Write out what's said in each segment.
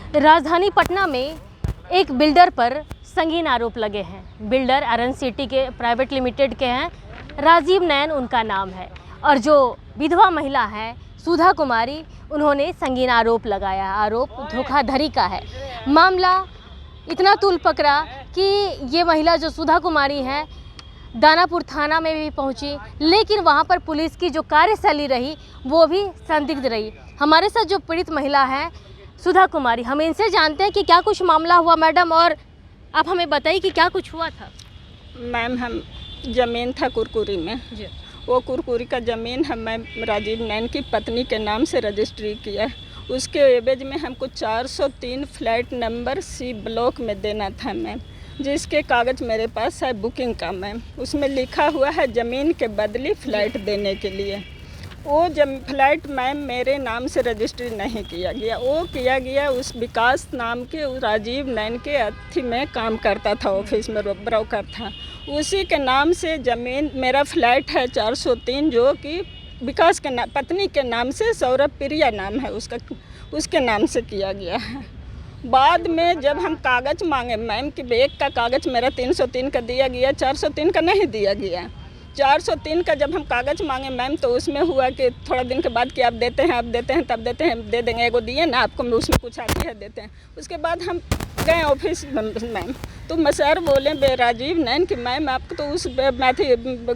राजधानी पटना में एक बिल्डर पर संगीन आरोप लगे हैं। बिल्डर आरन सिटी के प्राइवेट लिमिटेड के हैं, राजीव नयन उनका नाम है। और जो विधवा महिला है सुधा कुमारी, उन्होंने संगीन आरोप लगाया। आरोप धोखाधड़ी का है। मामला इतना तूल पकड़ा कि ये महिला जो सुधा कुमारी है दानापुर थाना में भी पहुंची, लेकिन वहां पर पुलिस की जो कार्यशैली रही वो भी संदिग्ध रही। हमारे साथ जो पीड़ित महिला है सुधा कुमारी, हम इनसे जानते हैं कि क्या कुछ मामला हुआ मैडम, और आप हमें बताइए कि क्या कुछ हुआ था। मैम, हम ज़मीन था कुरकुरी में जी। वो कुरकुरी का ज़मीन हम मैम राजीव नैन की पत्नी के नाम से रजिस्ट्री किया। उसके एवज में हमको 403 फ्लैट नंबर सी ब्लॉक में देना था मैम, जिसके कागज़ मेरे पास है बुकिंग का मैम। उसमें लिखा हुआ है ज़मीन के बदले फ्लैट देने के लिए। वो फ्लैट मैम मेरे नाम से रजिस्ट्री नहीं किया गया, वो किया गया उस विकास नाम के राजीव नैन के अथी में काम करता था, ऑफिस में ब्रोकर था। उसी के नाम से ज़मीन मेरा फ्लैट है 403, जो कि विकास के पत्नी के नाम से सौरभ प्रिया नाम है उसका, उसके नाम से किया गया है। बाद में जब हम कागज़ मांगे मैम कि एक का कागज़ मेरा 303 का दिया गया, 403 का नहीं दिया गया। 403 का जब हम कागज़ मांगे मैम, तो उसमें हुआ कि थोड़ा दिन के बाद कि आप देते हैं, आप देते हैं, तब देते हैं, दे देंगे, एगो दिए ना आपको, उसमें कुछ आती है देते हैं। उसके बाद हम गए ऑफिस मैम, तो सर बोले राजीव नैन कि मैम आपको तो उस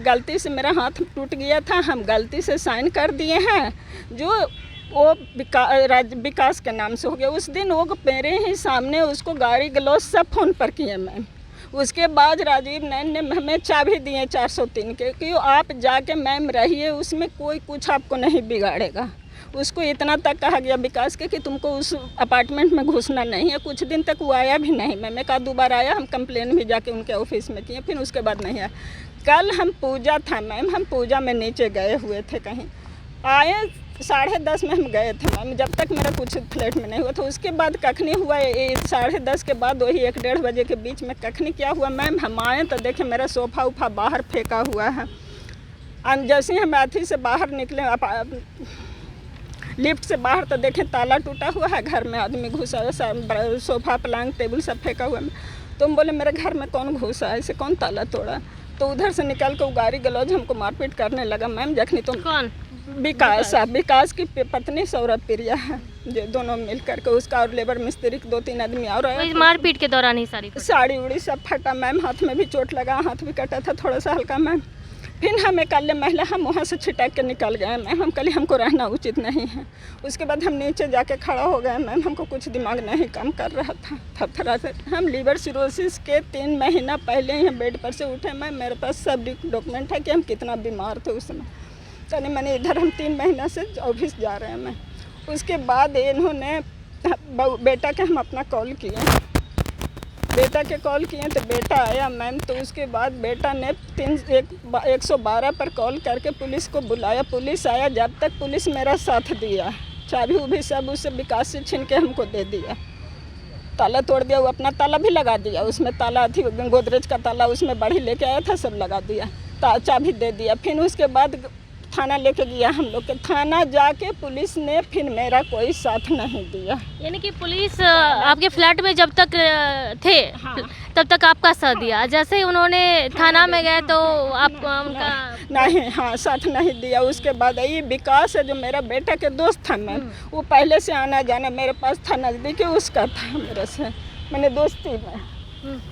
गलती से मेरा हाथ टूट गया था, हम गलती से साइन कर दिए हैं, जो वो विकास के नाम से हो गया। उस दिन वो मेरे ही सामने उसको गाड़ी गलौज सब फ़ोन पर किए मैम। उसके बाद राजीव नैन ने हमें चाबी दिए 403 के कि आप जाके मैम रहिए, उसमें कोई कुछ आपको नहीं बिगाड़ेगा। उसको इतना तक कहा गया विकास के कि तुमको उस अपार्टमेंट में घुसना नहीं है। कुछ दिन तक वो आया भी नहीं मैम, एक आध 2 बार आया, हम कंप्लेन भी जाके उनके ऑफिस में किए, फिर उसके बाद नहीं आया। कल हम पूजा था मैम, हम पूजा में नीचे गए हुए थे, कहीं आए 10:30 में हम गए थे मैम, जब तक मेरा कुछ फ्लैट में नहीं हुआ था। उसके बाद कखनी हुआ 10:30 के बाद, वही 1-1:30 बजे के बीच में कखनी क्या हुआ मैम, हम आए तो देखे मेरा सोफ़ा उफा बाहर फेंका हुआ है। जैसे ही हम अथी से बाहर निकले लिफ्ट से बाहर, तो देखें ताला टूटा हुआ है, घर में आदमी घुसा है, सोफ़ा पलंग टेबल सब फेंका हुआ है। तो हम बोले मेरे घर में कौन घुसा है, ऐसे कौन ताला तोड़ा। तो उधर से निकल कर गाड़ी गलौज हमको मारपीट करने लगा मैम। जखनी तो कौन विकास की पत्नी सौरभ प्रिया है, जो दोनों मिल करके उसका और लेबर मिस्त्री 2-3 आदमी और मारपीट के दौरान ही साड़ी उड़ी सब फटा मैम, हाथ में भी चोट लगा, हाथ भी कटा था थोड़ा सा हल्का मैम। फिर हम एक महिला हम वहाँ से छिटक के निकल गए मैम, हम कल हमको रहना उचित नहीं है। उसके बाद हम नीचे जाके खड़ा हो गए मैम, हमको कुछ दिमाग नहीं काम कर रहा था, थरथरा से। हम लीवर सिरोसिस के 3 महीना पहले ही बेड पर से उठे मैम, मेरे पास सब डॉक्यूमेंट है कि हम कितना बीमार थे उस समय। तनी मैंने इधर हम 3 महीना से ऑफिस जा रहे हैं मैं। उसके बाद इन्होंने बेटा के हम अपना कॉल किए, बेटा के कॉल किए तो बेटा आया मैम। तो उसके बाद बेटा ने 112 पर कॉल करके पुलिस को बुलाया, पुलिस आया। जब तक पुलिस मेरा साथ दिया, चाबी उभी सब उससे विकास से छीन के हमको दे दिया, ताला तोड़ दिया, वो अपना ताला भी लगा दिया, उसमें ताला थी गोदरेज का ताला उसमें बढ़ी लेके आया था, सब लगा दिया, चाबी दे दिया। फिर उसके बाद थाना लेके गया हम लोग के, थाना जाके पुलिस ने फिर मेरा कोई साथ नहीं दिया। यानी कि पुलिस आपके फ्लैट में जब तक थे हाँ, तब तक आपका साथ दिया, जैसे ही उन्होंने थाना में गए तो आपको उनका नहीं हाँ साथ नहीं दिया। उसके बाद ये विकास है जो मेरा बेटा के दोस्त था मैम, वो पहले से आना जाना मेरे पास था, नज़दीकी उसका था मेरे से, मैंने दोस्ती में।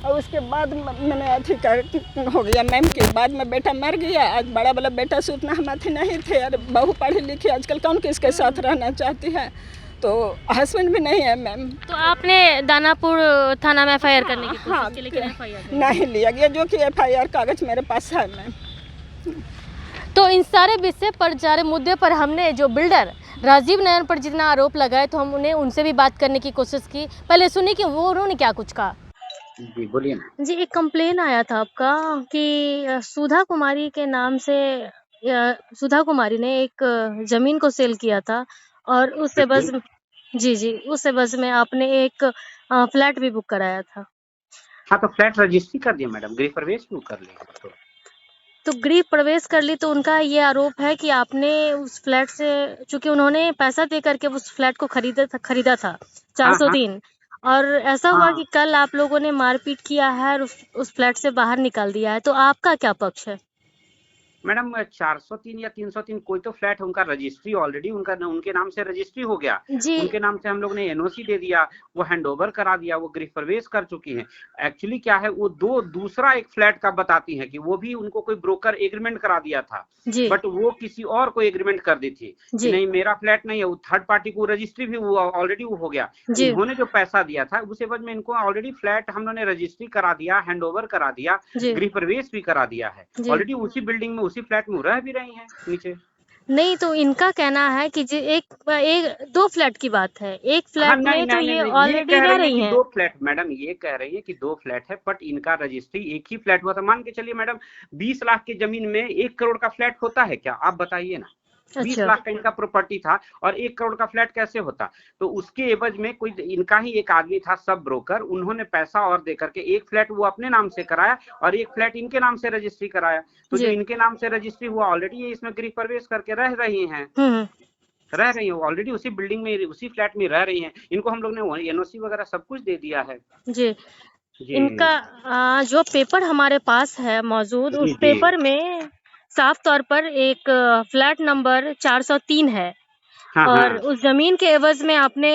और उसके बाद मैंने अथी कर हो गया मैम के बाद में बेटा मर गया। आज बड़ा वाला बेटा से उतना हम अथी नहीं थे, अरे बहू पढ़ी लिखी आजकल कौन किसके साथ रहना चाहती है, तो हस्बैंड भी नहीं है मैम। तो आपने दानापुर थाना में FIR करने की कोशिश की, लेकिन FIR नहीं लिया गया, जो कि FIR कागज़ मेरे पास है मैम। तो इन सारे विषय पर सारे मुद्दे पर हमने जो बिल्डर राजीव नयन पर जितना आरोप लगाए, तो हम उनसे भी बात करने की कोशिश की। पहले सुनिए कि उन्होंने क्या कुछ कहा। जी बोलिए ना। जी, एक कंप्लेन आया था आपका कि सुधा कुमारी के नाम से सुधा कुमारी ने एक जमीन को सेल किया था, और उस एवज में जी उस एवज में आपने एक फ्लैट भी बुक कराया था। हाँ तो फ्लैट रजिस्ट्री कर दिया मैडम, गृह प्रवेश बुक कर लिया तो। तो गृह प्रवेश कर ली, तो उनका ये आरोप है कि आपने उस फ्लैट से, चूंकि उन्होंने पैसा दे करके उस फ्लैट को खरीदा था हाँ हाँ 403, और ऐसा हुआ हाँ कि कल आप लोगों ने मारपीट किया है और उस फ्लैट से बाहर निकाल दिया है, तो आपका क्या पक्ष है? मैडम 403 या 303 कोई तो फ्लैट है, उनका रजिस्ट्री ऑलरेडी उनके नाम से रजिस्ट्री हो गया। जी उनके नाम से हम लोग ने एनओसी दे दिया, वो हैंडओवर करा दिया, वो गृह प्रवेश कर चुकी हैं। एक्चुअली क्या है, वो दूसरा एक फ्लैट का बताती हैं कि वो भी उनको कोई ब्रोकर एग्रीमेंट करा दिया था, जी बट वो किसी और को एग्रीमेंट कर दी थी कि जी नहीं मेरा फ्लैट नहीं है, वो थर्ड पार्टी को रजिस्ट्री भी वो ऑलरेडी हो गया। जी इन्होंने जो पैसा दिया था उस एवज में इनको ऑलरेडी फ्लैट हम लोगों ने रजिस्ट्री करा दिया, हैंडओवर करा दिया, जी गृह प्रवेश भी करा दिया है। जी ऑलरेडी उसी बिल्डिंग में उसी फ्लैट में रह भी रही हैं नीचे। नहीं, तो इनका कहना है कि एक दो फ्लैट की बात है, एक हाँ फ्लैट नहीं में तो नहीं नहीं ये नहीं, ये ऑलरेडी कह रह रही है रही कि हैं। दो फ्लैट, मैडम ये कह रही है कि दो फ्लैट है, बट इनका रजिस्ट्री एक ही फ्लैट हुआ था। मान के चलिए मैडम 20 लाख की जमीन में 1 करोड़ का फ्लैट होता है क्या, आप बताइए ना। 20 अच्छा लाख का इनका प्रॉपर्टी था और 1 करोड़ का फ्लैट कैसे होता। तो उसके एवज में कोई इनका ही एक आदमी था सब ब्रोकर, उन्होंने पैसा और दे करके एक फ्लैट वो अपने नाम से कराया और एक फ्लैट इनके नाम से रजिस्ट्री कराया। तो जो जी इनके नाम से रजिस्ट्री हुआ ऑलरेडी ये इसमें गृह प्रवेश करके रह रही हैं, हम्म ऑलरेडी उसी बिल्डिंग में उसी फ्लैट में रह रही हैं। इनको हम लोग ने एनओसी वगैरह सब कुछ दे दिया है। जी जी इनका जो पेपर हमारे पास है मौजूद, जी उस जी पेपर में साफ तौर पर एक फ्लैट नंबर 403 है, हाँ और हाँ उस जमीन के एवज में आपने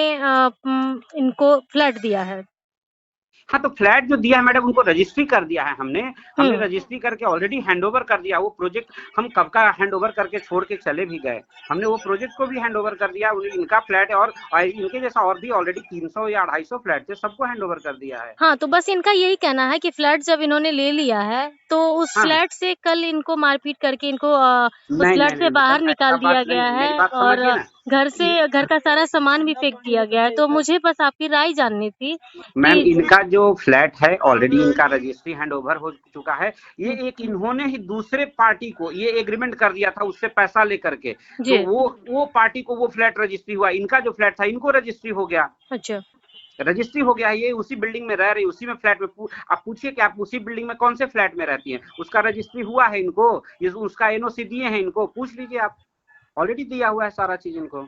इनको फ्लैट दिया है। हाँ। तो फ्लैट जो दिया है मैडम उनको रजिस्ट्री कर दिया है हमने हमने हम्म रजिस्ट्री करके ऑलरेडी हैंडओवर कर दिया। वो प्रोजेक्ट हम कब का हैंडओवर करके छोड़ के चले भी गए, हमने वो प्रोजेक्ट को भी हैंडओवर कर दिया। इनका फ्लैट है और इनके जैसा और भी ऑलरेडी 300 या 250 फ्लैट थे, सबको हैंडओवर कर दिया है। हाँ, तो बस इनका यही कहना है कि फ्लैट जब इन्होंने ले लिया है, तो उस हाँ फ्लैट से कल इनको मारपीट करके इनको उस नहीं फ्लैट नहीं से नहीं बाहर मैडम, ऐसा निकाल बात दिया नहीं गया है, है, मेरी बात और समझिए ना। घर का सारा सामान भी फेंक दिया गया है। तो मुझे बस आपकी राय जाननी थी मैम कि इनका जो फ्लैट है ऑलरेडी इनका रजिस्ट्री हैंडओवर हो चुका है। ये एक इन्होंने ही दूसरे पार्टी को ये एग्रीमेंट कर दिया था उससे पैसा लेकर के, तो जी वो पार्टी को वो फ्लैट रजिस्ट्री हुआ। इनका जो फ्लैट था इनको रजिस्ट्री हो गया, अच्छा रजिस्ट्री हो गया है। ये उसी बिल्डिंग में रह रही, उसी में फ्लैट में आप पूछिए कि आप उसी बिल्डिंग में कौन से फ्लैट में रहती हैं, उसका रजिस्ट्री हुआ है इनको, ये उसका एनओसी दिए हैं इनको, पूछ लीजिए आप। ऑलरेडी दिया हुआ है सारा चीज इनको।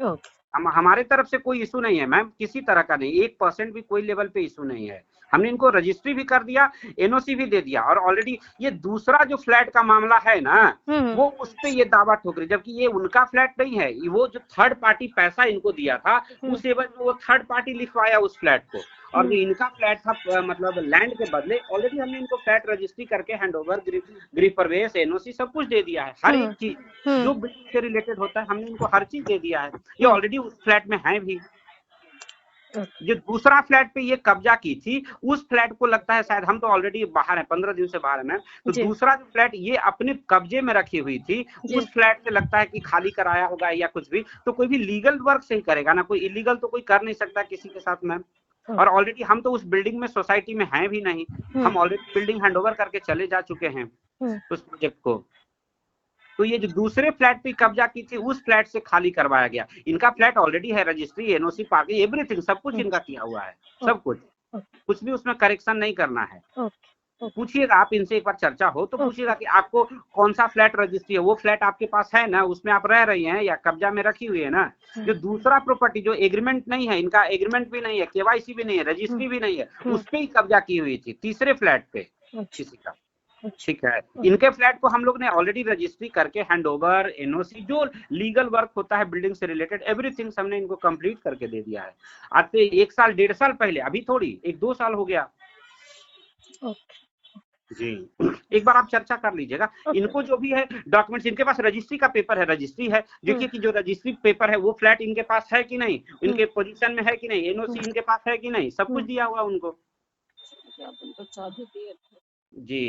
ओके हमारे तरफ से कोई इशू नहीं है मैम, किसी तरह का नहीं, 1% भी कोई लेवल पे इशू नहीं है। हमने इनको रजिस्ट्री भी कर दिया, एनओसी भी दे दिया, और ऑलरेडी ये दूसरा जो फ्लैट का मामला है ना, वो उस पे ये दावा ठोक रही, जबकि ये उनका फ्लैट नहीं है। वो जो थर्ड पार्टी पैसा इनको दिया था उस एवज में वो थर्ड पार्टी लिखवाया उस फ्लैट को, और जो इनका फ्लैट था मतलब लैंड के बदले ऑलरेडी हमने इनको फ्लैट रजिस्ट्री करके हैंडओवर, गृह प्रवेश, एनओसी सब कुछ दे दिया है। हर एक चीज जो बिल्डिंग से रिलेटेड होता है हमने इनको हर चीज दे दिया है। ये ऑलरेडी उस फ्लैट में है भी। जो दूसरा फ्लैट पे ये कब्जा की थी उस फ्लैट को लगता है शायद, हम तो ऑलरेडी बाहर है, 15 दिन से बाहर है मैम, तो जी दूसरा जो फ्लैट ये अपने कब्जे में रखी हुई थी जी उस फ्लैट से लगता है कि खाली कराया होगा या कुछ भी। तो कोई भी लीगल वर्क से ही करेगा ना, कोई इलीगल तो कोई कर नहीं सकता किसी के साथ मैम। और ऑलरेडी हम तो उस बिल्डिंग में सोसाइटी में हैं भी नहीं, हम ऑलरेडी बिल्डिंग हैंडओवर करके चले जा चुके हैं उस प्रोजेक्ट को। तो ये जो दूसरे फ्लैट पे कब्जा की थी उस फ्लैट से खाली करवाया गया। इनका फ्लैट ऑलरेडी है, रजिस्ट्री, एनओसी, पार्किंग, एवरीथिंग सब कुछ इनका किया हुआ है, सब कुछ, कुछ भी उसमें करेक्शन नहीं करना है। पूछिएगा आप इनसे, एक बार चर्चा हो तो पूछिएगा कि आपको कौन सा फ्लैट रजिस्ट्री है, वो फ्लैट आपके पास है ना, उसमें आप रह रही हैं या कब्जा में रखी हुई है ना। जो दूसरा प्रॉपर्टी जो एग्रीमेंट नहीं है, इनका एग्रीमेंट भी नहीं है, केवाईसी भी नहीं है, रजिस्ट्री भी नहीं है, उस पे ही कब्जा की हुई थी तीसरे फ्लैट पे किसी का। ठीक है, इनके फ्लैट को हम लोग ने ऑलरेडी रजिस्ट्री करके हैंडओवर, एनओसी, जो लीगल वर्क होता है बिल्डिंग से रिलेटेड एवरीथिंग हमने इनको कंप्लीट करके दे दिया है। आज से 1 साल 1.5 साल पहले, अभी थोड़ी 1-2 साल हो गया जी। एक बार आप चर्चा कर लीजिएगा। इनको जो भी है डॉक्यूमेंट्स, इनके पास रजिस्ट्री का पेपर है, रजिस्ट्री है, देखिए कि जो रजिस्ट्री पेपर है वो फ्लैट इनके पास है कि नहीं, इनके पोजीशन में है कि नहीं, एनओसी इनके पास है कि नहीं, सब कुछ दिया हुआ उनको जी।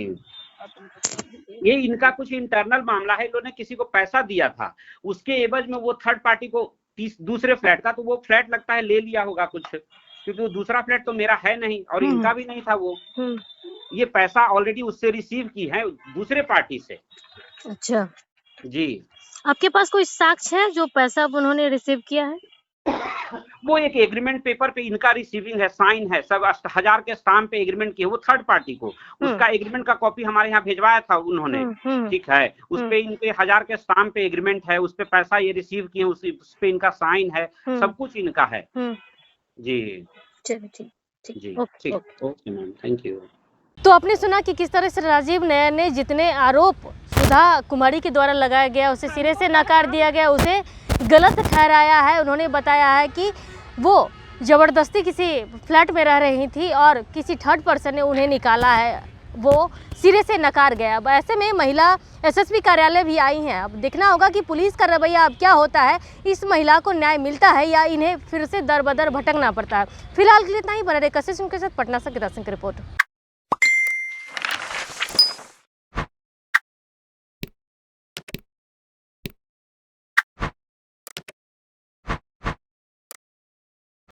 ये इनका कुछ इंटरनल मामला है, इन्होंने किसी को पैसा दिया था, उसके एवज में वो थर्ड पार्टी को दूसरे फ्लैट का, तो वो फ्लैट लगता है ले लिया होगा कुछ, क्योंकि वो दूसरा फ्लैट तो मेरा है नहीं और इनका भी नहीं था। वो ये पैसा ऑलरेडी उससे रिसीव की है दूसरे पार्टी से। अच्छा जी, आपके पास कोई साक्ष्य है जो पैसा अब उन्होंने रिसीव किया है? वो एक एग्रीमेंट पेपर पे इनका रिसीविंग है, साइन है, सब 1000 के स्टाम्प पे एग्रीमेंट किए, वो थर्ड पार्टी को उसका एग्रीमेंट का कॉपी हमारे यहाँ भेजवाया था उन्होंने, ठीक है, उस पे इनके 1000 के स्टाम्प पे एग्रीमेंट है, उस पे पैसा ये रिसीव किए, उस पे इनका साइन है, सब कुछ इनका है। जी चलिए ठीक जी ओके ठीक, ओके मैम, थैंक यू। तो आपने सुना कि किस तरह से राजीव नयन ने जितने आरोप सुधा कुमारी के द्वारा लगाया गया उसे सिरे से नकार दिया गया, उसे गलत ठहराया है। उन्होंने बताया है कि वो ज़बरदस्ती किसी फ्लैट में रह रही थी और किसी थर्ड पर्सन ने उन्हें निकाला है, वो सिरे से नकार गया। अब ऐसे में महिला एसएसपी कार्यालय भी आई हैं। अब देखना होगा कि पुलिस का रवैया अब क्या होता है, इस महिला को न्याय मिलता है या इन्हें फिर से दर बदर भटकना पड़ता है। फिलहाल के लिए इतना ही। बने रहे कशिश के साथ पटना से गिरा सिंह की रिपोर्ट।